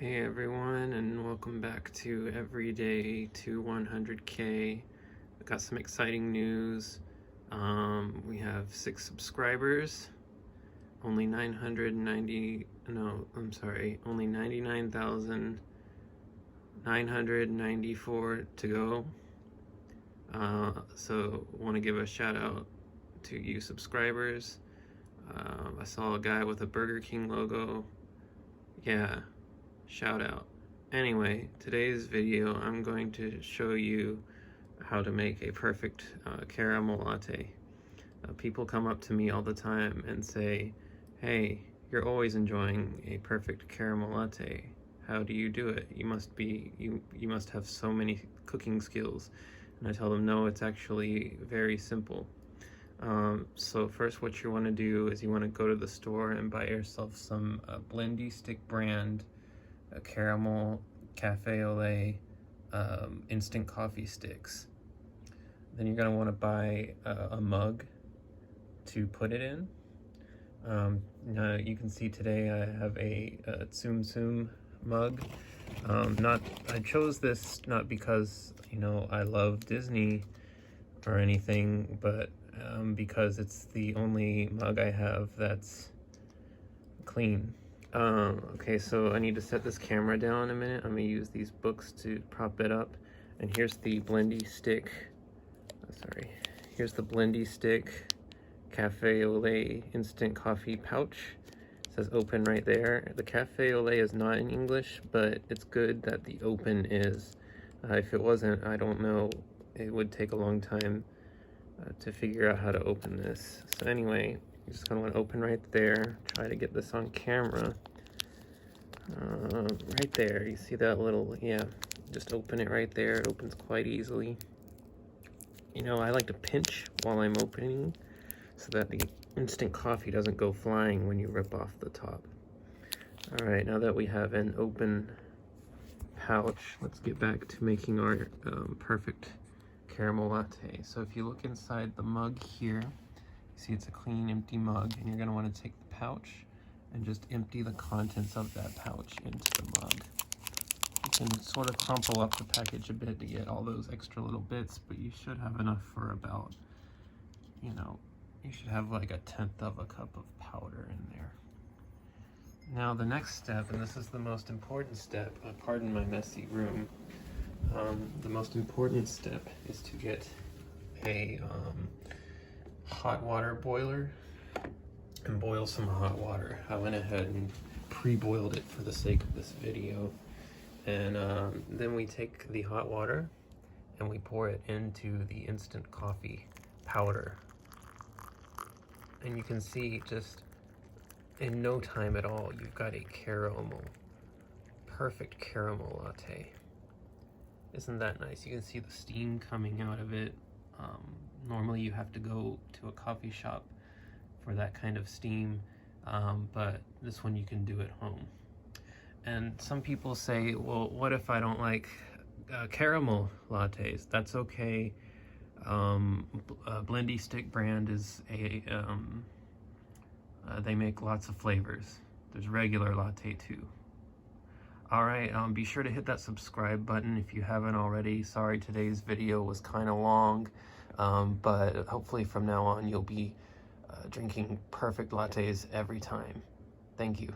Hey everyone, and welcome back to Everyday to 100K. I got some exciting news. We have 6 subscribers, only 99,994 to go. So want to give a shout out to you subscribers. I saw a guy with a Burger King logo. Yeah. Shout out. Anyway, today's video I'm going to show you how to make a perfect caramel latte. People come up to me all the time and say, hey, you're always enjoying a perfect caramel latte. How do you do it? You must have so many cooking skills. And I tell them, no, it's actually very simple. So first what you want to do is you want to go to the store and buy yourself some Blendy Stick brand caramel cafe au lait instant coffee sticks. Then you're going to want to buy a mug to put it in. You can see today I have a Tsum Tsum mug. I chose this not because I love Disney or anything, but because it's the only mug I have that's clean. Okay, so I need to set this camera down a minute. I'm gonna use these books to prop it up. And here's the Blendy Stick. Here's the Blendy Stick Cafe au lait instant coffee pouch. It says open right there. The cafe au lait is not in English, but it's good that the open is. If it wasn't, I don't know. It would take a long time to figure out how to open this. So anyway, you're just gonna want to open right there. Try to get this on camera. Right there, you see that little, just open it right there. It opens quite easily. I like to pinch while I'm opening so that the instant coffee doesn't go flying when you rip off the top. All right, now that we have an open pouch, let's get back to making our perfect caramel latte. So if you look inside the mug here, see it's a clean, empty mug, and you're going to want to take the pouch and just empty the contents of that pouch into the mug. You can sort of crumple up the package a bit to get all those extra little bits, but you should have enough for about, you should have like 1/10 of a cup of powder in there. Now the next step, and this is the most important step, pardon my messy room, the most important step is to get a hot water boiler and boil some hot water. I went ahead and pre-boiled it for the sake of this video, and then we take the hot water and we pour it into the instant coffee powder, and you can see just in no time at all you've got a perfect caramel latte. Isn't that nice? You can see the steam coming out of it. Normally you have to go to a coffee shop for that kind of steam, but this one you can do at home. And some people say, well, what if I don't like caramel lattes? That's okay. Blendy Stick brand is they make lots of flavors. There's regular latte too. Alright, be sure to hit that subscribe button if you haven't already. Sorry today's video was kind of long, but hopefully from now on you'll be drinking perfect lattes every time. Thank you.